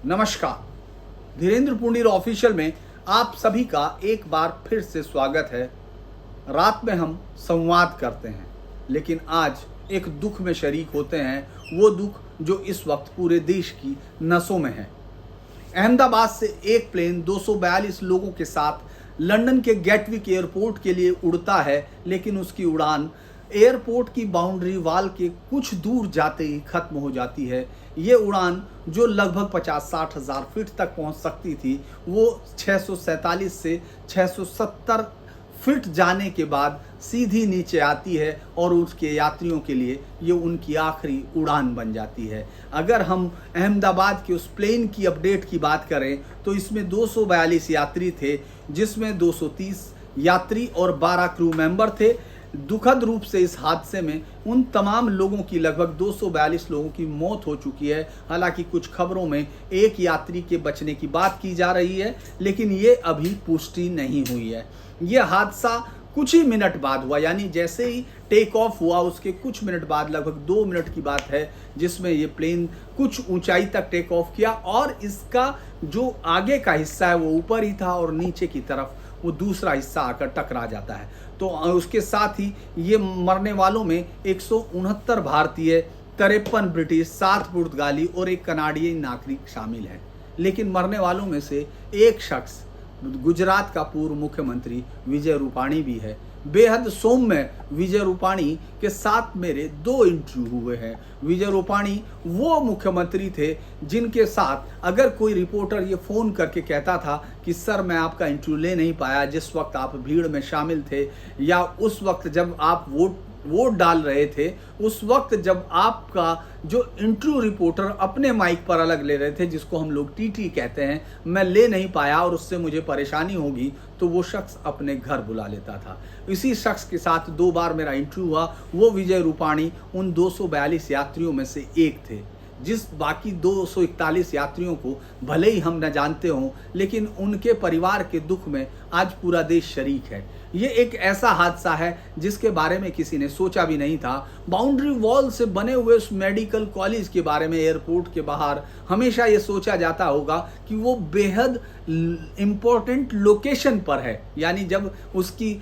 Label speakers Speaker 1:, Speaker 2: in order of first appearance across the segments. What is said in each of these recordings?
Speaker 1: नमस्कार। धीरेन्द्र पुंडीर ऑफिशियल में आप सभी का एक बार फिर से स्वागत है। रात में हम संवाद करते हैं, लेकिन आज एक दुख में शरीक होते हैं, वो दुख जो इस वक्त पूरे देश की नसों में है। अहमदाबाद से एक प्लेन 242 लोगों के साथ लंदन के गेटविक एयरपोर्ट के लिए उड़ता है, लेकिन उसकी उड़ान एयरपोर्ट की बाउंड्री वाल के कुछ दूर जाते ही खत्म हो जाती है। ये उड़ान जो लगभग 50-60 हज़ार फीट तक पहुंच सकती थी, वो 647 से 670 फीट जाने के बाद सीधी नीचे आती है और उसके यात्रियों के लिए ये उनकी आखिरी उड़ान बन जाती है। अगर हम अहमदाबाद के उस प्लेन की अपडेट की बात करें तो इसमें 242 यात्री थे, जिसमें 230 यात्री और 12 क्रू मेंबर थे। दुखद रूप से इस हादसे में उन तमाम लोगों की लगभग 242 लोगों की मौत हो चुकी है। हालांकि कुछ खबरों में एक यात्री के बचने की बात की जा रही है, लेकिन ये अभी पुष्टि नहीं हुई है। ये हादसा कुछ ही मिनट बाद हुआ, यानी जैसे ही टेक ऑफ हुआ उसके कुछ मिनट बाद, लगभग 2 मिनट की बात है, जिसमें ये प्लेन कुछ ऊंचाई तक टेक ऑफ किया और इसका जो आगे का हिस्सा है वो ऊपर ही था और नीचे की तरफ वो दूसरा हिस्सा आकर टकरा जाता है। तो उसके साथ ही ये मरने वालों में 169 भारतीय, 53 ब्रिटिश, 7 पुर्तगाली और एक कनाडियन नागरिक शामिल है। लेकिन मरने वालों में से एक शख्स गुजरात का पूर्व मुख्यमंत्री विजय रूपाणी भी है। बेहद सौम्य विजय रूपाणी के साथ मेरे 2 इंटरव्यू हुए हैं। विजय रूपाणी वो मुख्यमंत्री थे जिनके साथ अगर कोई रिपोर्टर ये फ़ोन करके कहता था कि सर मैं आपका इंटरव्यू ले नहीं पाया जिस वक्त आप भीड़ में शामिल थे, या उस वक्त जब आप वोट डाल रहे थे, उस वक्त जब आपका जो इंटरव्यू रिपोर्टर अपने माइक पर अलग ले रहे थे, जिसको हम लोग टीटी कहते हैं, मैं ले नहीं पाया और उससे मुझे परेशानी होगी, तो वो शख्स अपने घर बुला लेता था। इसी शख्स के साथ 2 बार मेरा इंटरव्यू हुआ। वो विजय रूपाणी उन 242 यात्रियों में से एक थे। जिस बाकी 241 यात्रियों को भले ही हम न जानते हों, लेकिन उनके परिवार के दुख में आज पूरा देश शरीक है। ये एक ऐसा हादसा है जिसके बारे में किसी ने सोचा भी नहीं था। बाउंड्री वॉल से बने हुए उस मेडिकल कॉलेज के बारे में एयरपोर्ट के बाहर हमेशा ये सोचा जाता होगा कि वो बेहद इम्पोर्टेंट लोकेशन पर है, यानी जब उसकी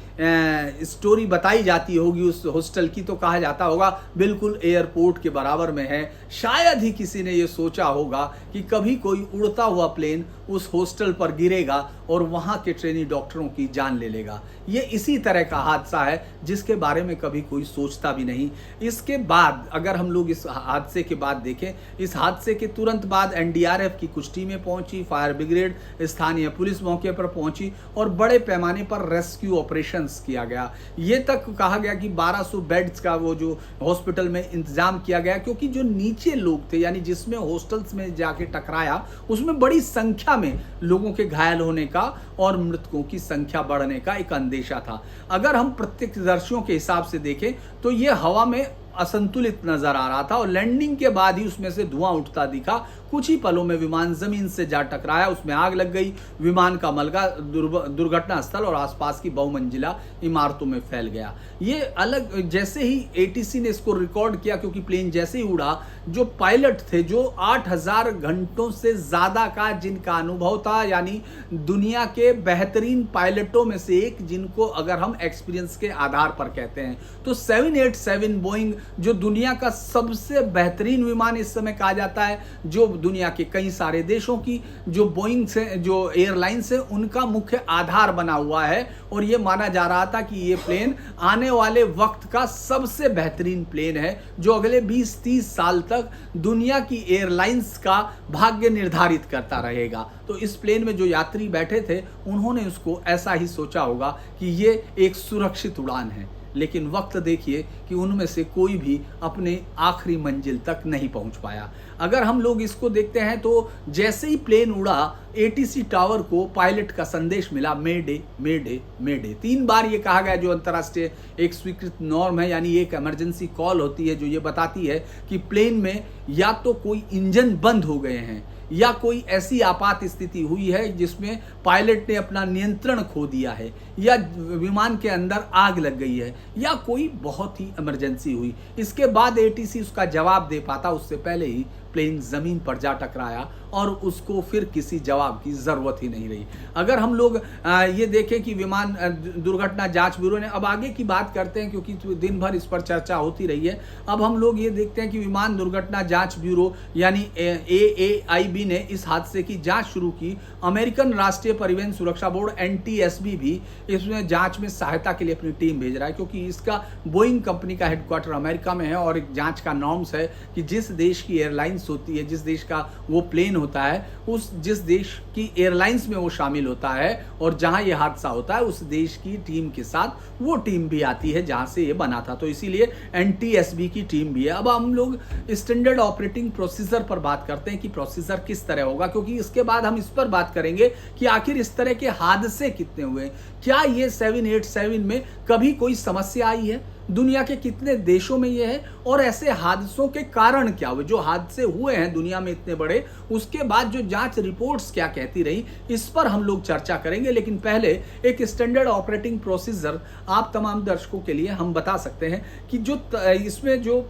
Speaker 1: स्टोरी बताई जाती होगी उस हॉस्टल की, तो कहा जाता होगा बिल्कुल एयरपोर्ट के बराबर में है। शायद ही किसी ने ये सोचा होगा कि कभी कोई उड़ता हुआ प्लेन उस हॉस्टल पर गिरेगा और वहाँ के ट्रेनी डॉक्टरों की जान ले लेगा। ये इसी तरह का हादसा है जिसके बारे में कभी कोई सोचता भी नहीं। इसके बाद अगर हम लोग इस हादसे के बाद देखें, इस हादसे के तुरंत बाद एनडीआरएफ की कुछ टीमें पहुंची, फायर ब्रिगेड, स्थानीय पुलिस मौके पर पहुंची और बड़े पैमाने पर रेस्क्यू ऑपरेशंस किया गया। ये तक कहा गया कि 1200 बेड्स का वो जो हॉस्पिटल में इंतजाम किया गया, क्योंकि जो नीचे लोग थे, यानी जिसमें हॉस्टल्स में जाके टकराया, उसमें बड़ी संख्या में लोगों के घायल होने का और मृतकों की संख्या बढ़ने का एक अंदेशा था। अगर हम प्रत्यक्षदर्शियों के हिसाब से देखें तो ये हवा में असंतुलित नजर आ रहा था और लैंडिंग के बाद ही उसमें से धुआं उठता दिखा। कुछ ही पलों में विमान जमीन से जा टकराया, उसमें आग लग गई। विमान का मलबा दुर्घटना स्थल और आसपास की बहुमंजिला इमारतों में फैल गया। ये अलग जैसे ही एटीसी ने इसको रिकॉर्ड किया, क्योंकि प्लेन जैसे ही उड़ा, जो पायलट थे, जो 8000 घंटों से ज्यादा का जिनका अनुभव था, यानी दुनिया के बेहतरीन पायलटों में से एक, जिनको अगर हम एक्सपीरियंस के आधार पर कहते हैं तो 787 बोइंग जो दुनिया का सबसे बेहतरीन विमान इस समय कहा जाता है, जो दुनिया के कई सारे देशों की जो बोइंग से जो एयरलाइंस है उनका मुख्य आधार बना हुआ है। और ये माना जा रहा था कि ये प्लेन आने वाले वक्त का सबसे बेहतरीन प्लेन है, जो अगले 20-30 साल तक दुनिया की एयरलाइंस का भाग्य निर्धारित करता रहेगा। तो इस प्लेन में जो यात्री बैठे थे उन्होंने उसको ऐसा ही सोचा होगा कि ये एक सुरक्षित उड़ान है, लेकिन वक्त देखिए कि उनमें से कोई भी अपने आखिरी मंजिल तक नहीं पहुंच पाया। अगर हम लोग इसको देखते हैं तो जैसे ही प्लेन उड़ा, एटीसी टावर को पायलट का संदेश मिला, मेडे मेडे मेडे। 3 बार ये कहा गया, जो अंतर्राष्ट्रीय एक स्वीकृत नॉर्म है, यानी एक इमरजेंसी कॉल होती है जो ये बताती है कि प्लेन में या तो कोई इंजन बंद हो गए हैं या कोई ऐसी आपात स्थिति हुई है जिसमें पायलट ने अपना नियंत्रण खो दिया है, या विमान के अंदर आग लग गई है, या कोई बहुत ही इमरजेंसी हुई, इसके बाद एटीसी उसका जवाब दे पाता। उससे पहले ही प्लेन जमीन पर जा टकराया और उसको फिर किसी जवाब की जरूरत ही नहीं रही। अगर हम लोग ये देखें कि विमान दुर्घटना जांच ब्यूरो ने, अब आगे की बात करते हैं क्योंकि दिन भर इस पर चर्चा होती रही है, अब हम लोग ये देखते हैं कि विमान दुर्घटना जांच ब्यूरो यानी AAIB ने इस हादसे की जांच शुरू की। अमेरिकन राष्ट्रीय परिवहन सुरक्षा बोर्ड NTSB भी इसमें जांच में सहायता के लिए अपनी टीम भेज रहा है, क्योंकि इसका बोइंग कंपनी का हेडक्वार्टर अमेरिका में है और एक जांच का नॉर्म्स है कि जिस देश की एयरलाइंस होती है, जिस देश का वो प्लेन होता है, उस जिस देश की एयरलाइंस में वो शामिल होता है और जहां ये हादसा होता है उस देश की टीम के साथ वो टीम भी आती है जहां से ये बना था, तो इसीलिए NTSB की टीम भी है। अब हम लोग स्टैंडर्ड ऑपरेटिंग प्रोसीजर पर बात करते हैं कि प्रोसीजर किस तरह होगा, क्योंकि इसके बाद हम इस पर बात करेंगे कि आखिर इस तरह के हादसे कितने हुए, क्या ये 787 में कभी कोई समस्या आई है, दुनिया के कितने देशों में ये है, और ऐसे हादसों के कारण क्या हुए, जो हादसे हुए हैं दुनिया में इतने बड़े, उसके बाद जो जांच रिपोर्ट्स क्या कहती रही, इस पर हम लोग चर्चा करेंगे। लेकिन पहले एक स्टैंडर्ड ऑपरेटिंग प्रोसीजर आप तमाम दर्शकों के लिए हम बता सकते हैं कि जो इसमें जो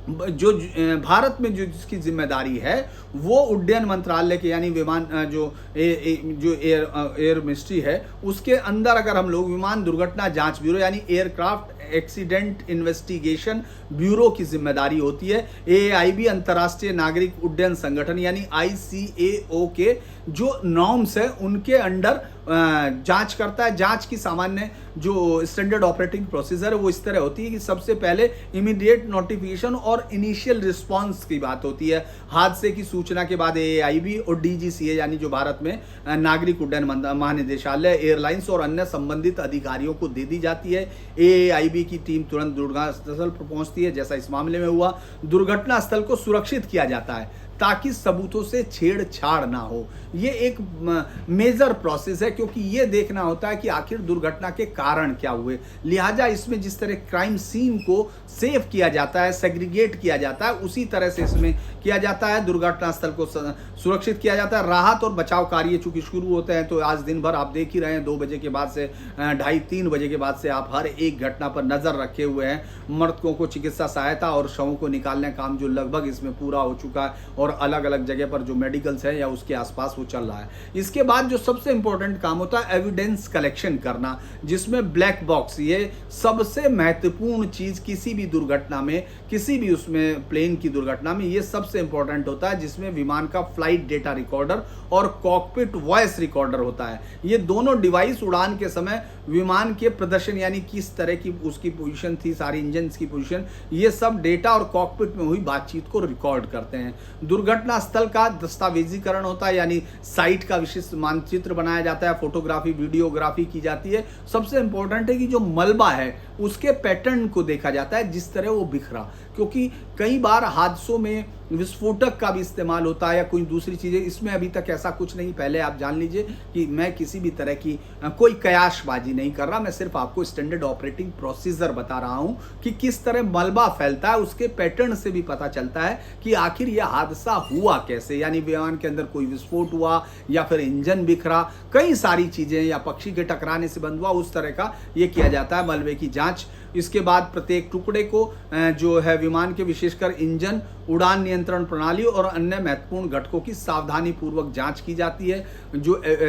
Speaker 1: भारत में जो जिसकी जिम्मेदारी है वो उड्डयन मंत्रालय के यानी विमान जो एयर मिनिस्ट्री है उसके अंदर अगर हम लोग विमान दुर्घटना जांच ब्यूरो यानी एयरक्राफ्ट एक्सीडेंट इन्वेस्टिगेशन ब्यूरो की जिम्मेदारी होती है। AAIB अंतर्राष्ट्रीय नागरिक उड्डयन संगठन यानी ICAO के जो नॉर्म्स है उनके अंडर जांच करता है। जांच की सामान्य जो स्टैंडर्ड ऑपरेटिंग प्रोसीजर है वो इस तरह होती है कि सबसे पहले इमीडिएट नोटिफिकेशन और इनिशियल रिस्पांस की बात होती है। हादसे की सूचना के बाद AAIB और DGCA यानी जो भारत में नागरिक उड्डयन महानिदेशालय एयरलाइंस और अन्य संबंधित अधिकारियों को दे दी जाती है। AAIB की टीम तुरंत दुर्घटना स्थल पर पहुंचती है, जैसा इस मामले में हुआ। दुर्घटना स्थल को सुरक्षित किया जाता है ताकि सबूतों से छेड़छाड़ ना हो। ये एक मेजर प्रोसेस है क्योंकि ये देखना होता है कि आखिर दुर्घटना के कारण क्या हुए। लिहाजा इसमें जिस तरह क्राइम सीन को सेव किया जाता है, सेग्रीगेट किया जाता है, उसी तरह से इसमें किया जाता है। दुर्घटना स्थल को सुरक्षित किया जाता है। राहत और बचाव कार्य चूंकि शुरू होते हैं तो आज दिन भर आप देख ही रहे हैं, 2 बजे के बाद से 2:30-3 बजे के बाद से आप हर एक घटना पर नजर रखे हुए हैं। मृतकों को चिकित्सा सहायता और शवों को निकालने का काम जो लगभग इसमें पूरा हो चुका है और अलग अलग जगह पर जो मेडिकल्स है या उसके आसपास वो चल रहा है। इसके बाद जो सबसे इंपॉर्टेंट काम होता है एविडेंस कलेक्शन करना, जिसमें ब्लैक बॉक्स, ये सबसे महत्वपूर्ण चीज किसी भी दुर्घटना में, किसी भी उसमें प्लेन की दुर्घटना में ये सबसे इंपॉर्टेंट होता है, जिसमें विमान का फ्लाइट डेटा रिकॉर्डर और कॉकपिट वॉइस रिकॉर्डर होता है। ये दोनों डिवाइस उड़ान के समय विमान के प्रदर्शन यानी किस तरह की उसकी पोजीशन थी, सारी इंजन की पोजीशन, ये सब डेटा और कॉकपिट में हुई बातचीत को रिकॉर्ड करते हैं। दुर्घटना स्थल का दस्तावेजीकरण होता है यानी साइट का विशिष्ट मानचित्र बनाया जाता है, फोटोग्राफी वीडियोग्राफी की जाती है। सबसे इंपॉर्टेंट है कि जो मलबा है उसके पैटर्न को देखा जाता है, जिस तरह वो बिखरा, क्योंकि कई बार हादसों में विस्फोटक का भी इस्तेमाल होता है या कोई दूसरी चीजें। इसमें अभी तक ऐसा कुछ नहीं। पहले आप जान लीजिए कि मैं किसी भी तरह की कोई कयासबाजी नहीं कर रहा, मैं सिर्फ आपको स्टैंडर्ड ऑपरेटिंग प्रोसीजर बता रहा हूं कि किस तरह मलबा फैलता है। उसके पैटर्न से भी पता चलता है कि आखिर यह हादसा हुआ कैसे, यानी विमान के अंदर कोई विस्फोट हुआ या फिर इंजन बिखरा, कई सारी चीजें, या पक्षी के टकराने से बंद हुआ, उस तरह का यह किया जाता है मलबे की जांच। इसके बाद प्रत्येक टुकड़े को जो है विमान के विशेषकर इंजन, उड़ान नियंत्रण प्रणाली और अन्य महत्वपूर्ण घटकों की सावधानी पूर्वक जांच की जाती है।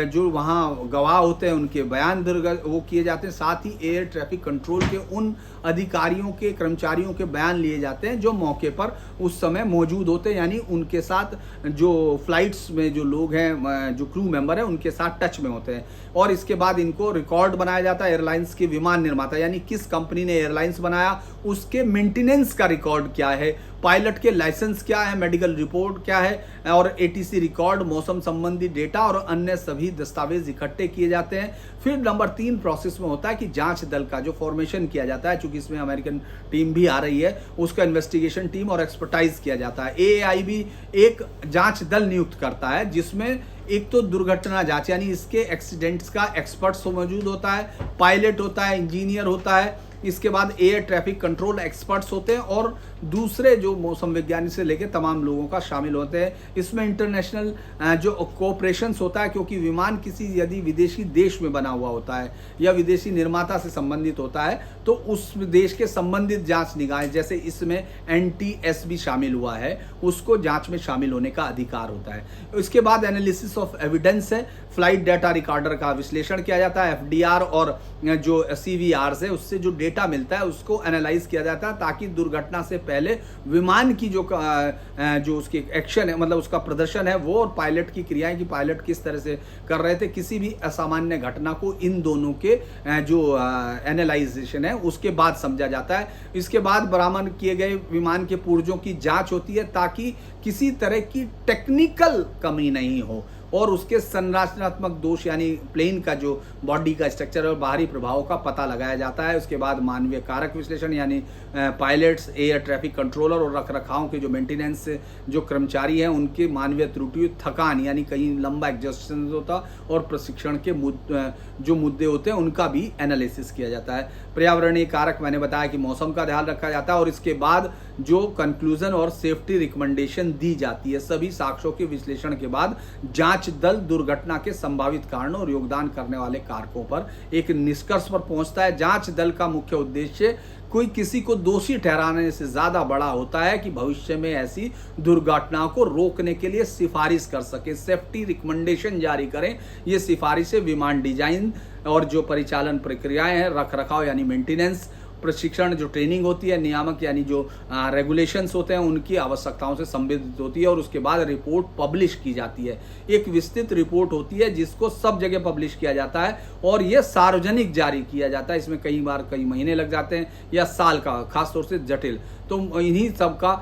Speaker 1: जो वहाँ गवाह होते हैं उनके बयान वो किए जाते हैं। साथ ही एयर ट्रैफिक कंट्रोल के उन अधिकारियों के, कर्मचारियों के बयान लिए जाते हैं जो मौके पर उस समय मौजूद होते हैं, यानी उनके साथ जो फ्लाइट्स में जो लोग हैं, जो क्रू मेंबर हैं, उनके साथ टच में होते हैं। और इसके बाद इनको रिकॉर्ड बनाया जाता है। एयरलाइंस के विमान निर्माता यानी किस कंपनी ने एयरलाइंस बनाया, उसके मेंटेनेंस का रिकॉर्ड क्या है, पायलट के लाइसेंस क्या है, मेडिकल रिपोर्ट क्या है, और ATC रिकॉर्ड, मौसम संबंधी डेटा और अन्य सभी दस्तावेज इकट्ठे किए जाते हैं। फिर नंबर 3 प्रोसेस में होता है कि जांच दल का जो फॉर्मेशन किया जाता है, चूंकि इसमें अमेरिकन टीम भी आ रही है, उसका इन्वेस्टिगेशन टीम और एक्सपर्टाइज किया जाता है। AAIB एक जांच दल नियुक्त करता है जिसमें एक तो दुर्घटना जांच यानी इसके एक्सीडेंट्स का एक्सपर्ट्स मौजूद होता है, पायलट होता है, इंजीनियर होता है, इसके बाद एयर ट्रैफिक कंट्रोल एक्सपर्ट्स होते हैं और दूसरे जो मौसम विज्ञानी से लेकर तमाम लोगों का शामिल होते हैं। इसमें इंटरनेशनल जो कोऑपरेशंस होता है, क्योंकि विमान किसी यदि विदेशी देश में बना हुआ होता है या विदेशी निर्माता से संबंधित होता है तो उस देश के संबंधित जांच निकाय, जैसे इसमें NTS भी शामिल हुआ है, उसको जांच में शामिल होने का अधिकार होता है। इसके बाद एनालिसिस ऑफ एविडेंस है, फ्लाइट डाटा रिकॉर्डर का विश्लेषण किया जाता है। FDR और जो CVR है उससे जो डेटा मिलता है उसको एनालाइज किया जाता है, ताकि दुर्घटना से पहले विमान की जो उसकी एक्शन है, मतलब उसका प्रदर्शन है वो, और पायलट की क्रियाएं कि पायलट किस तरह से कर रहे थे, किसी भी असामान्य घटना को इन दोनों के जो एनालाइजेशन है उसके बाद समझा जाता है। इसके बाद बरामद किए गए विमान के पुर्जों की जांच होती है, ताकि किसी तरह की टेक्निकल कमी नहीं हो और उसके संरचनात्मक दोष यानी प्लेन का जो बॉडी का स्ट्रक्चर और बाहरी प्रभावों का पता लगाया जाता है। उसके बाद मानवीय कारक विश्लेषण यानी पायलट्स, एयर ट्रैफिक कंट्रोलर और रखरखाव के जो मेंटेनेंस जो कर्मचारी हैं उनकी मानवीय त्रुटि, थकान यानी कहीं लंबा एग्जॉस्शन होता और प्रशिक्षण के जो मुद्दे होते हैं उनका भी एनालिसिस किया जाता है। पर्यावरणीय कारक मैंने बताया कि मौसम का ध्यान रखा जाता है और इसके बाद जो कंक्लूजन और सेफ्टी रिकमेंडेशन दी जाती है। सभी साक्ष्यों के विश्लेषण के बाद जांच दल दुर्घटना के संभावित कारणों और योगदान करने वाले कारकों पर एक निष्कर्ष पर पहुंचता है। जांच दल का मुख्य उद्देश्य कोई किसी को दोषी ठहराने से ज्यादा बड़ा होता है कि भविष्य में ऐसी दुर्घटनाओं को रोकने के लिए सिफारिश कर सके, सेफ्टी रिकमेंडेशन जारी करें। ये सिफारिशें विमान डिजाइन और जो परिचालन प्रक्रियाएं हैं, रख रखाव यानी मेंटेनेंस, प्रशिक्षण जो ट्रेनिंग होती है, नियामक यानी जो रेगुलेशंस होते हैं उनकी आवश्यकताओं से संबंधित होती है और उसके बाद रिपोर्ट पब्लिश की जाती है। एक विस्तृत रिपोर्ट होती है जिसको सब जगह पब्लिश किया जाता है और यह सार्वजनिक जारी किया जाता है। इसमें कई बार कई महीने लग जाते हैं या साल का, खासतौर से जटिल, तो इन्हीं सब का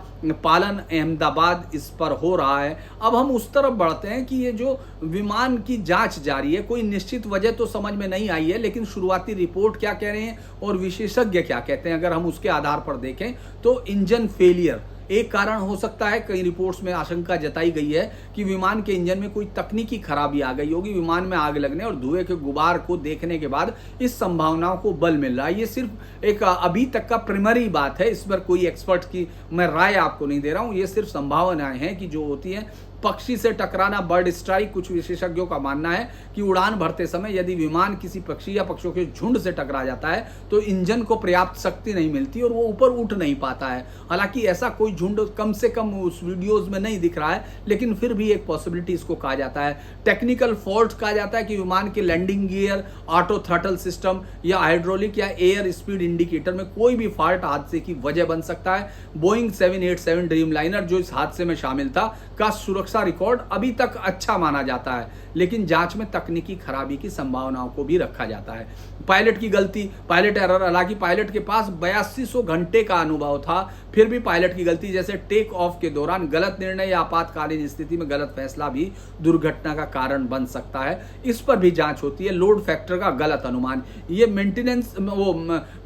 Speaker 1: पालन अहमदाबाद इस पर हो रहा है। अब हम उस तरफ बढ़ते हैं कि ये जो विमान की जांच जारी है, कोई निश्चित वजह तो समझ में नहीं आई है, लेकिन शुरुआती रिपोर्ट क्या कह रहे हैं और विशेषज्ञ क्या कहते हैं, अगर हम उसके आधार पर देखें तो इंजन फेलियर एक कारण हो सकता है। कई रिपोर्ट्स में आशंका जताई गई है कि विमान के इंजन में कोई तकनीकी खराबी आ गई होगी। विमान में आग लगने और धुएं के गुबार को देखने के बाद इस संभावनाओं को बल मिल रहा है। ये सिर्फ एक अभी तक का प्राइमरी बात है, इस पर कोई एक्सपर्ट की मैं राय आपको नहीं दे रहा हूं। ये सिर्फ संभावनाएं हैं कि जो होती हैं। पक्षी से टकराना, बर्ड स्ट्राइक, कुछ विशेषज्ञों का मानना है कि उड़ान भरते समय यदि विमान किसी पक्षी या पक्षियों के झुंड से टकरा जाता है तो इंजन को पर्याप्त शक्ति नहीं मिलती और वो ऊपर उठ नहीं पाता है। हालांकि ऐसा कोई झुंड कम से कम उस वीडियोस में नहीं दिख रहा है, लेकिन फिर भी एक पॉसिबिलिटी इसको कहा जाता है। टेक्निकल फॉल्ट कहा जाता है कि विमान के landing gear, auto throttle system या हाइड्रोलिक या एयर स्पीड इंडिकेटर में कोई भी फॉल्ट हादसे की वजह बन सकता है। बोइंग 787 ड्रीमलाइनर जो इस हादसे में शामिल था का सुरक्षा रिकॉर्ड अभी तक अच्छा माना जाता है, लेकिन जांच में तकनीकी खराबी की संभावनाओं को भी रखा जाता है। पायलट की गलती, पायलट एरर, हालांकि पायलट के पास 8200 घंटे का अनुभव था, फिर भी पायलट की गलती जैसे टेक ऑफ के दौरान गलत निर्णय या आपातकालीन स्थिति में गलत फैसला भी दुर्घटना का कारण बन सकता है। इस पर भी जांच होती है। लोड फैक्टर का गलत अनुमान, ये मेंटेनेंस वो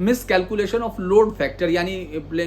Speaker 1: miss calculation of load factor यानी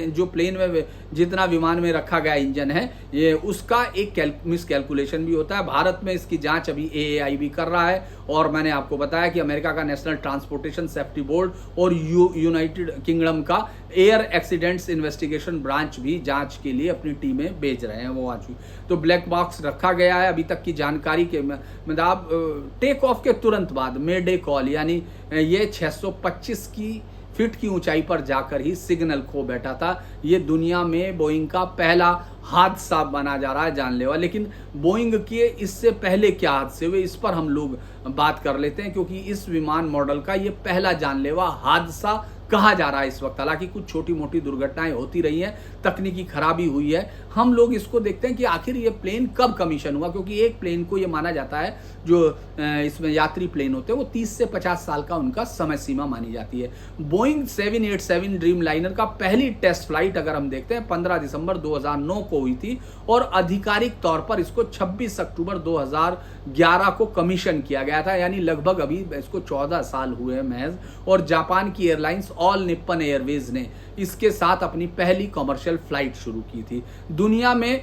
Speaker 1: जो प्लेन में जितना विमान में रखा गया इंजन है ये उसका एक मिस कैलकुलेशन भी होता है। भारत में इसकी जांच अभी AAI भी कर रहा है और मैंने आपको बताया कि अमेरिका का नेशनल ट्रांसपोर्टेशन सेफ्टी बोर्ड और यूनाइटेड किंगडम का एयर एक्सीडेंट्स इन्वेस्टिगेशन ब्रांच भी जांच के लिए अपनी टीमें भेज रहे हैं। वो आज भी तो ब्लैक बॉक्स रखा गया है। अभी तक की जानकारी के मतलब टेक ऑफ के तुरंत बाद मेडे कॉल यानी ये 625 फीट की ऊंचाई पर जाकर ही सिग्नल खो बैठा था। ये दुनिया में बोइंग का पहला हादसा बना जा रहा है जानलेवा। लेकिन बोइंग के इससे पहले क्या हादसे हुए इस पर हम लोग बात कर लेते हैं, क्योंकि इस विमान मॉडल का ये पहला जानलेवा हादसा कहा जा रहा है इस वक्त। हालांकि कुछ छोटी मोटी दुर्घटनाएं होती रही हैं, तकनीकी खराबी हुई है। हम लोग इसको देखते हैं कि आखिर ये प्लेन कब कमीशन हुआ, क्योंकि एक प्लेन को ये माना जाता है जो इसमें यात्री प्लेन होते हैं वो 30 से 50 साल का उनका समय सीमा मानी जाती है। बोइंग 787 ड्रीम लाइनर का पहली टेस्ट फ्लाइट अगर हम देखते हैं 15 दिसंबर 2009 को हुई थी और आधिकारिक तौर पर इसको 26 अक्टूबर 2011 को कमीशन किया गया था, यानी लगभग अभी इसको 14 साल हुए महज। और जापान की एयरलाइंस ऑल निप्पन एयरवेज ने इसके साथ अपनी पहली कॉमर्शियल फ्लाइट शुरू की थी। दुनिया में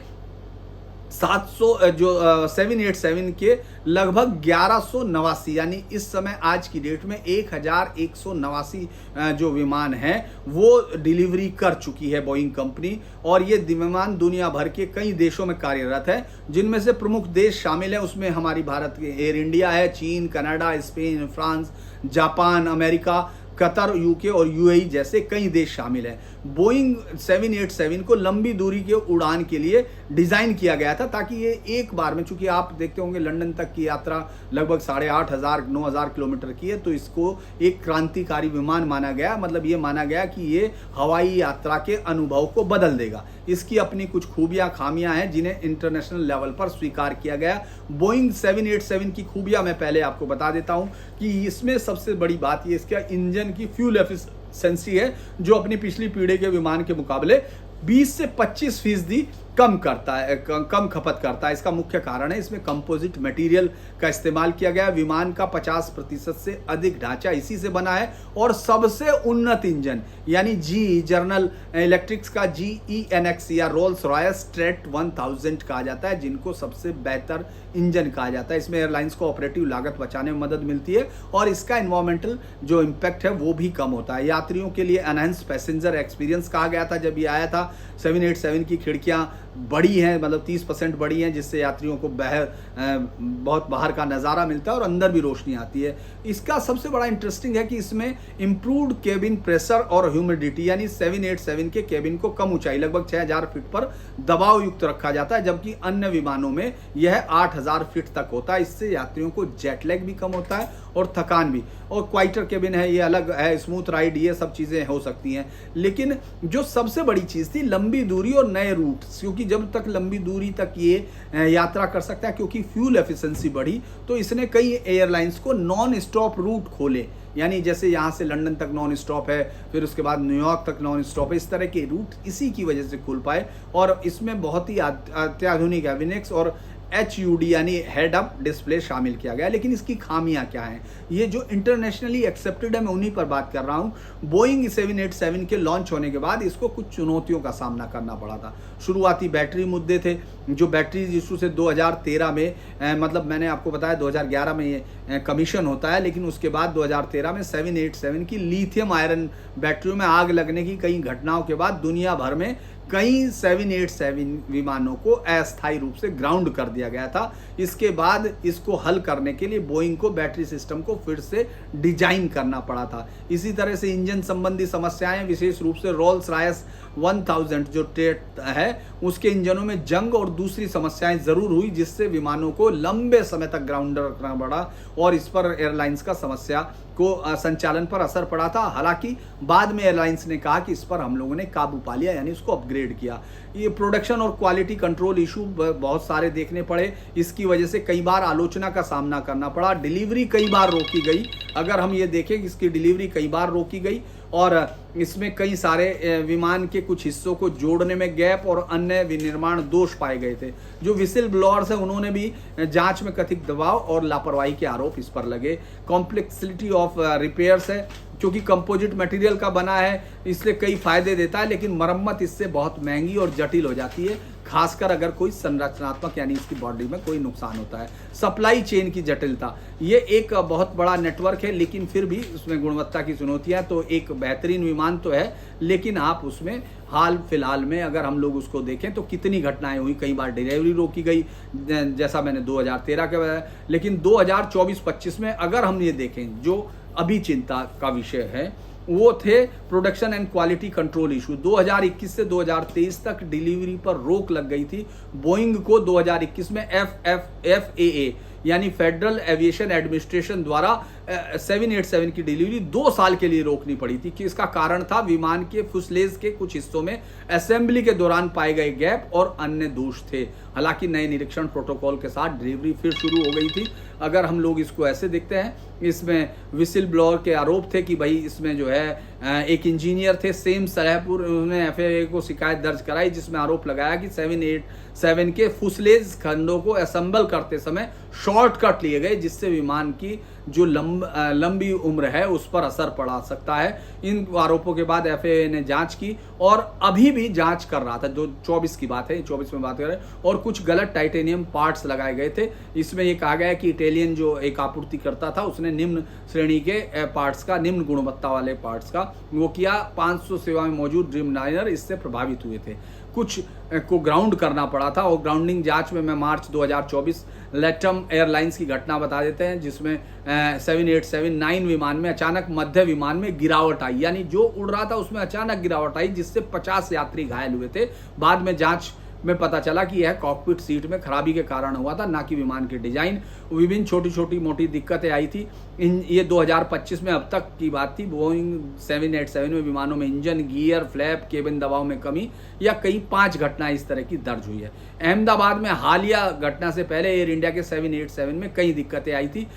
Speaker 1: 700 जो 787 के लगभग 1189, यानी इस समय आज की डेट में 1189 जो विमान हैं वो डिलीवरी कर चुकी है बोइंग कंपनी। और ये विमान दुनिया भर के कई देशों में कार्यरत है, जिनमें से प्रमुख देश शामिल है। उसमें हमारी भारत की एयर इंडिया है, चीन, Canada, Spain, France, Japan, America, Qatar, UK और यूएई जैसे कई देश शामिल हैं। बोइंग 787 को लंबी दूरी के उड़ान के लिए डिज़ाइन किया गया था, ताकि ये एक बार में, चूंकि आप देखते होंगे लंदन तक की यात्रा लगभग 8,500-9,000 किलोमीटर की है, तो इसको एक क्रांतिकारी विमान माना गया। मतलब ये माना गया कि ये हवाई यात्रा के अनुभव को बदल देगा। इसकी अपनी कुछ खूबियां खामियां हैं जिन्हें इंटरनेशनल लेवल पर स्वीकार किया गया। बोइंग 787 की खूबियां मैं पहले आपको बता देता हूं कि इसमें सबसे बड़ी बात ये इसका इंजन की फ्यूल एफिशिएंसी है, जो अपनी पिछली पीढ़ी के विमान के मुकाबले 20 से 25% कम करता है, कम खपत करता है। इसका मुख्य कारण है इसमें कंपोजिट मटेरियल का इस्तेमाल किया गया। विमान का 50% से अधिक ढांचा इसी से बना है। और सबसे उन्नत इंजन यानी जी जनरल इलेक्ट्रिक्स का GEnx या रोल्स रॉयस स्ट्रेट 1000 कहा जाता है, जिनको सबसे बेहतर इंजन कहा जाता है। इसमें एयरलाइंस को ऑपरेटिव लागत बचाने में मदद मिलती है और इसका इन्वायरमेंटल जो इम्पैक्ट है वो भी कम होता है। यात्रियों के लिए एनहांस पैसेंजर एक्सपीरियंस कहा गया था जब ये आया था। 787 की खिड़कियां बड़ी हैं, मतलब 30% बड़ी हैं, जिससे यात्रियों को बहुत बाहर का नज़ारा मिलता है और अंदर भी रोशनी आती है। इसका सबसे बड़ा इंटरेस्टिंग है कि इसमें इम्प्रूव्ड केबिन प्रेशर और ह्यूमिडिटी, यानी 787 के केबिन को कम ऊंचाई लगभग 6000 फीट पर दबाव युक्त रखा जाता है, जबकि अन्य विमानों में यह 8000 फीट तक होता है। इससे यात्रियों को जेट लैग भी कम होता है और थकान भी। और क्वाइटर केबिन है, ये अलग है, स्मूथ राइड, ये सब चीज़ें हो सकती हैं। लेकिन जो सबसे बड़ी चीज़ थी लंबी दूरी और नए रूट, क्योंकि जब तक लंबी दूरी तक ये यात्रा कर सकता है, क्योंकि फ्यूल एफिशिएंसी बढ़ी, तो इसने कई एयरलाइंस को नॉन स्टॉप रूट खोले। यानी जैसे यहाँ से लंदन तक नॉन स्टॉप है, फिर उसके बाद न्यूयॉर्क तक नॉन स्टॉप है। इस तरह के रूट इसी की वजह से खुल पाए। और इसमें बहुत ही अत्याधुनिक एविनेक्स और HUD यानी हेड अप डिस्प्ले शामिल किया गया। लेकिन इसकी खामियां क्या हैं, ये जो इंटरनेशनली एक्सेप्टेड है, मैं उन्हीं पर बात कर रहा हूं। बोइंग 787 के लॉन्च होने के बाद इसको कुछ चुनौतियों का सामना करना पड़ा था। शुरुआती बैटरी मुद्दे थे, जो बैटरी इशू से 2013 में मतलब मैंने आपको बताया 2011 में ये कमीशन होता है, लेकिन उसके बाद 2013 में 787 की लिथियम आयरन बैटरियों में आग लगने की कई घटनाओं के बाद दुनिया भर में कई 787 विमानों को अस्थायी रूप से ग्राउंड कर दिया गया था। इसके बाद इसको हल करने के लिए बोइंग को बैटरी सिस्टम को फिर से डिजाइन करना पड़ा था। इसी तरह से इंजन संबंधी समस्याएं, विशेष रूप से रोल्स रॉयस 1000 जो टेट है उसके इंजनों में जंग और दूसरी समस्याएं जरूर हुई, जिससे विमानों को लंबे समय तक ग्राउंड रखना पड़ा और इस पर एयरलाइंस का समस्या को संचालन पर असर पड़ा था। हालांकि बाद में एयरलाइंस ने कहा कि इस पर हम लोगों ने काबू पा लिया, यानी उसको अपग्रेड किया। ये प्रोडक्शन और क्वालिटी कंट्रोल इशू बहुत सारे देखने पड़े। इसकी वजह से कई बार आलोचना का सामना करना पड़ा। डिलीवरी कई बार रोकी गई। अगर हम ये देखें कि इसकी डिलीवरी कई बार रोकी गई और इसमें कई सारे विमान के कुछ हिस्सों को जोड़ने में गैप और अन्य विनिर्माण दोष पाए गए थे। जो विसिल ब्लोअर्स हैं उन्होंने भी जांच में कथित दबाव और लापरवाही के आरोप इस पर लगे। कॉम्प्लेक्सिटी ऑफ रिपेयर्स है, क्योंकि कंपोजिट मटेरियल का बना है इसलिए कई फायदे देता है, लेकिन मरम्मत इससे बहुत महंगी और जटिल हो जाती है, खासकर अगर कोई संरचनात्मक यानी इसकी बॉडी में कोई नुकसान होता है। सप्लाई चेन की जटिलता, ये एक बहुत बड़ा नेटवर्क है, लेकिन फिर भी उसमें गुणवत्ता की चुनौतियां। तो एक बेहतरीन विमान तो है, लेकिन आप उसमें हाल फिलहाल में अगर हम लोग उसको देखें तो कितनी घटनाएं हुई। कई बार डिलीवरी रोकी गई, जैसा मैंने 2013 के बताया। लेकिन 2024-25 में अगर हम ये देखें, जो अभी चिंता का विषय है वो थे production and quality control issue. 2021 से 2023 तक डिलीवरी पर रोक लग गई थी। बोइंग को 2021 में FAA यानी फेडरल एविएशन एडमिनिस्ट्रेशन द्वारा 787 की डिलीवरी 2 साल के लिए रोकनी पड़ी थी। कि इसका कारण था विमान के फुसलेज के कुछ हिस्सों में असेंबली के दौरान पाए गए गैप और अन्य दोष थे। हालांकि नए निरीक्षण प्रोटोकॉल के साथ डिलीवरी फिर शुरू हो गई थी। अगर हम लोग इसको ऐसे देखते हैं, इसमें विसिल ब्लोअर के आरोप थे कि भाई इसमें जो है एक इंजीनियर थे सेम सलेहपुर, उन्होंने FAA को शिकायत दर्ज कराई, जिसमें आरोप लगाया कि 787 के फुसलेज खंडों को असेंबल करते समय शॉर्टकट लिए गए, जिससे विमान की जो लंबी उम्र है उस पर असर पड़ा सकता है। इन आरोपों के बाद FAA ने जांच की और अभी भी जांच कर रहा था। जो 24 की बात है, 24 में बात कर रहे हैं। और कुछ गलत टाइटेनियम पार्ट्स लगाए गए थे। इसमें ये कहा गया है कि इटालियन जो एक आपूर्तिकर्ता था उसने निम्न श्रेणी के पार्ट्स का, निम्न गुणवत्ता वाले पार्ट्स का वो किया। 500 सेवा में मौजूद ड्रीमलाइनर इससे प्रभावित हुए थे। कुछ को ग्राउंड करना पड़ा था और ग्राउंडिंग जांच में मार्च 2024 लैटम एयरलाइंस की घटना बता देते हैं, जिसमें 7879 विमान में अचानक मध्य विमान में गिरावट आई, यानी जो उड़ रहा था उसमें अचानक गिरावट आई, जिससे 50 यात्री घायल हुए थे। बाद में जांच में पता चला कि यह कॉकपिट सीट में खराबी के कारण हुआ था, ना कि विमान की डिजाइन। विभिन्न छोटी छोटी मोटी दिक्कतें आई थी। ये 2025 में अब तक की बात थी। बोइंग 787 में विमानों में इंजन, गियर, फ्लैप, केबिन दबाव में कमी या कई 5 घटनाएं इस तरह की दर्ज हुई है। अहमदाबाद में हालिया घटना से पहले एयर इंडिया के 787 में कई दिक्कतें आई थी।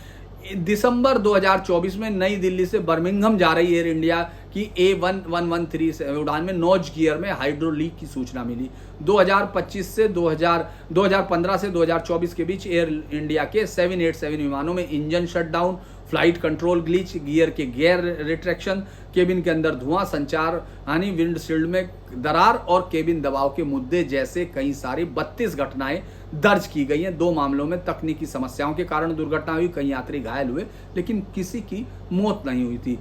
Speaker 1: दिसंबर 2024 में नई दिल्ली से बर्मिंघम जा रही एयर इंडिया की A1113 उड़ान में नोज गियर में हाइड्रोलीक की सूचना मिली। 2015 से 2024 के बीच एयर इंडिया के 787 विमानों में engine shutdown, flight control glitch, gear के गियर रिट्रैक्शन, केबिन के अंदर धुआं, संचार हानि, विंडशील्ड में दरार और केबिन दबाव के मुद्दे जैसे कई सारी 32 घटनाएं दर्ज की गई हैं। 2 मामलों में तकनीकी समस्याओं के कारण दुर्घटना हुई, कई यात्री घायल हुए, लेकिन किसी की मौत नहीं हुई थी।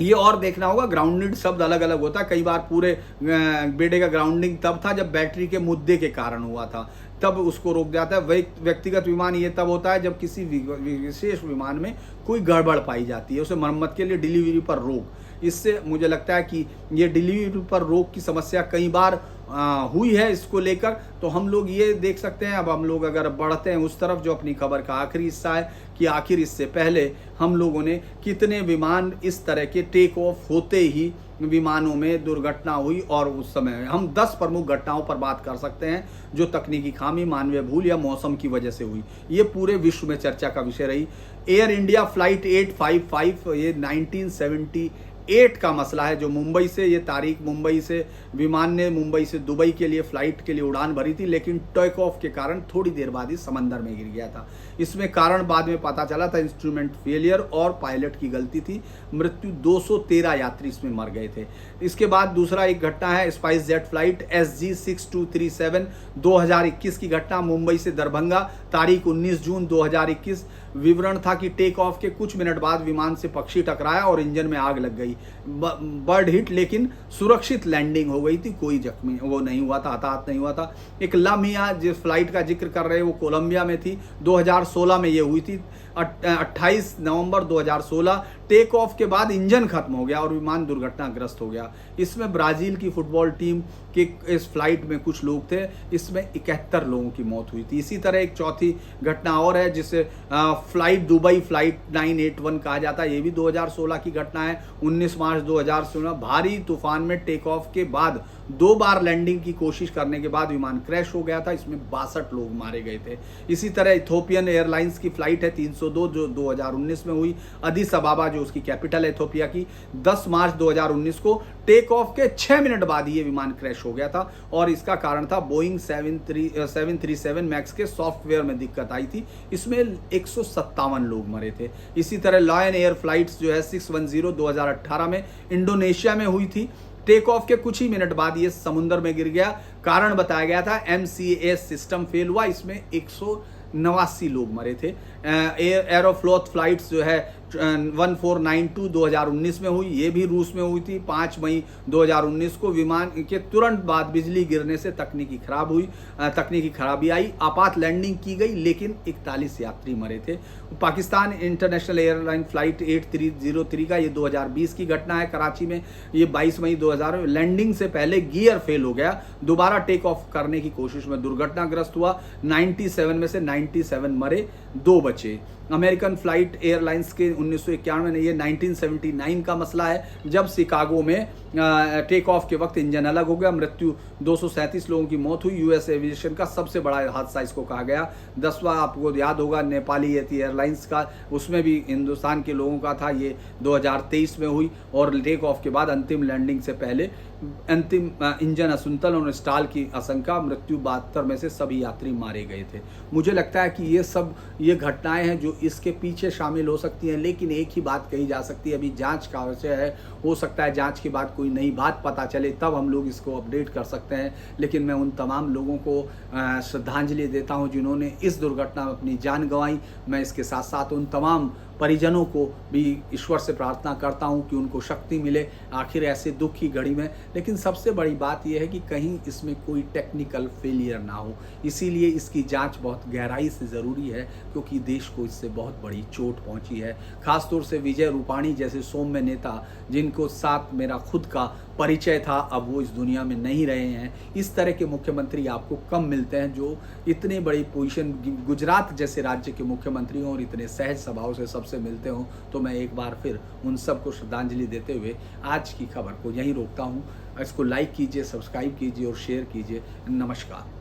Speaker 1: ये और देखना होगा, ग्राउंडेड शब्द अलग अलग होता है। कई बार पूरे बेड़े का ग्राउंडिंग तब था जब बैटरी के मुद्दे के कारण हुआ था, तब उसको रोक जाता है। व्यक्तिगत विमान ये तब होता है जब किसी विशेष विमान में कोई गड़बड़ पाई जाती है, उसे मरम्मत के लिए डिलीवरी पर रोक। इससे मुझे लगता है कि ये डिलीवरी पर रोक की समस्या कई बार हुई है। इसको लेकर तो हम लोग ये देख सकते हैं। अब हम लोग अगर बढ़ते हैं उस तरफ जो अपनी खबर का आखिरी हिस्सा है, कि आखिर इससे पहले हम लोगों ने कितने विमान इस तरह के टेक ऑफ होते ही विमानों में दुर्घटना हुई, और उस समय हम 10 प्रमुख घटनाओं पर बात कर सकते हैं जो तकनीकी खामी, मानवीय भूल या मौसम की वजह से हुई। ये पूरे विश्व में चर्चा का विषय रही। एयर इंडिया फ्लाइट 855 ये 1978 का मसला है, जो मुंबई से, ये तारीख मुंबई से विमान ने मुंबई से दुबई के लिए फ्लाइट के लिए उड़ान भरी थी, लेकिन टेक ऑफ के कारण थोड़ी देर बाद ही समंदर में गिर गया था। इसमें कारण बाद में पता चला था, इंस्ट्रूमेंट फेलियर और पायलट की गलती थी। मृत्यु 213 यात्री इसमें मर गए थे। इसके बाद दूसरा एक घटना है स्पाइस जेट फ्लाइट SG 6237 2021 की घटना, मुंबई से दरभंगा, तारीख 19 जून 2021। विवरण था कि टेक ऑफ के कुछ मिनट बाद विमान से पक्षी टकराया और इंजन में आग लग गई। बर्ड हिट, लेकिन सुरक्षित लैंडिंग हो गई थी, कोई जख्मी वो नहीं हुआ था, हताहत नहीं हुआ था। एक लामिया जिस फ्लाइट का जिक्र कर रहे हैं वो कोलंबिया में थी, 2016 में ये हुई थी। 28 नवंबर 2016 टेक ऑफ के बाद इंजन खत्म हो गया और विमान दुर्घटनाग्रस्त हो गया। इसमें ब्राजील की फुटबॉल टीम के इस फ्लाइट में कुछ लोग थे, इसमें 71 लोगों की मौत हुई थी। इसी तरह एक चौथी घटना और है जिसे फ्लाइट दुबई फ्लाइट 981 कहा जाता है, ये भी 2016 की घटना है। 19 मार्च 2016 भारी तूफान में टेक ऑफ के बाद 2 बार लैंडिंग की कोशिश करने के बाद विमान क्रैश हो गया था, इसमें 62 लोग मारे गए थे। इसी तरह इथोपियन एयरलाइंस की फ्लाइट है 302 जो 2019 में हुई, अदिस अबाबा जो उसकी कैपिटल है इथोपिया की, 10 मार्च 2019 को टेक ऑफ के 6 मिनट बाद ये विमान क्रैश हो गया था, और इसका कारण था बोइंग 737 मैक्स के सॉफ्टवेयर में दिक्कत आई थी। इसमें 157 लोग मरे थे। इसी तरह लायन एयर फ्लाइट्स जो है 610 2018 में इंडोनेशिया में हुई थी। टेक ऑफ के कुछ ही मिनट बाद ये समुद्र में गिर गया। कारण बताया गया था MCAS सिस्टम फेल हुआ, इसमें 189 लोग मरे थे। एरोफ्लोत फ्लाइट्स जो है 1492 2019 में हुई, ये भी रूस में हुई थी। 5 मई 2019 को विमान के तुरंत बाद बिजली गिरने से तकनीकी खराबी आई, आपात लैंडिंग की गई, लेकिन 41 यात्री मरे थे। पाकिस्तान इंटरनेशनल एयरलाइन फ्लाइट 8303 का ये 2020 की घटना है कराची में, ये 22 मई 2000 लैंडिंग से पहले गियर फेल हो गया, दोबारा टेक ऑफ करने की कोशिश में दुर्घटनाग्रस्त हुआ। 97 में से 97 मरे, 2 बचे। अमेरिकन फ्लाइट एयरलाइंस के 1991 में, ये 1979 का मसला है, जब शिकागो में टेक ऑफ के वक्त इंजन अलग हो गया, मृत्यु 237 लोगों की मौत हुई। यूएस एविएशन का सबसे बड़ा हादसा इसको कहा गया। 10वां आपको याद होगा नेपाली एयरलाइंस का, उसमें भी हिंदुस्तान के लोगों का था, ये 2023 में हुई, और टेक ऑफ के बाद अंतिम लैंडिंग से पहले अंतिम इंजन असंतुलन और स्टाल की आशंका, मृत्यु 72 में से सभी यात्री मारे गए थे। मुझे लगता है कि ये घटनाएं हैं जो इसके पीछे शामिल हो सकती हैं, लेकिन एक ही बात कही जा सकती है, अभी जांच का विषय है। हो सकता है जांच के बाद कोई नई बात पता चले, तब हम लोग इसको अपडेट कर सकते हैं। लेकिन मैं उन तमाम लोगों को श्रद्धांजलि देता हूं जिन्होंने इस दुर्घटना में अपनी जान गंवाई। मैं इसके साथ साथ उन तमाम परिजनों को भी ईश्वर से प्रार्थना करता हूं कि उनको शक्ति मिले आखिर ऐसे दुख की घड़ी में। लेकिन सबसे बड़ी बात यह है कि कहीं इसमें कोई टेक्निकल फेलियर ना हो, इसीलिए इसकी जांच बहुत गहराई से ज़रूरी है, क्योंकि देश को इससे बहुत बड़ी चोट पहुंची है। खासतौर से विजय रूपाणी जैसे सौम्य नेता, जिनको साथ मेरा खुद का परिचय था, अब वो इस दुनिया में नहीं रहे हैं। इस तरह के मुख्यमंत्री आपको कम मिलते हैं जो इतने बड़ी पोजीशन, गुजरात जैसे राज्य के मुख्यमंत्री हों और इतने सहज स्वभाव से सबसे मिलते हों। तो मैं एक बार फिर उन सबको श्रद्धांजलि देते हुए आज की खबर को यहीं रोकता हूं। इसको लाइक कीजिए, सब्सक्राइब कीजिए और शेयर कीजिए। नमस्कार।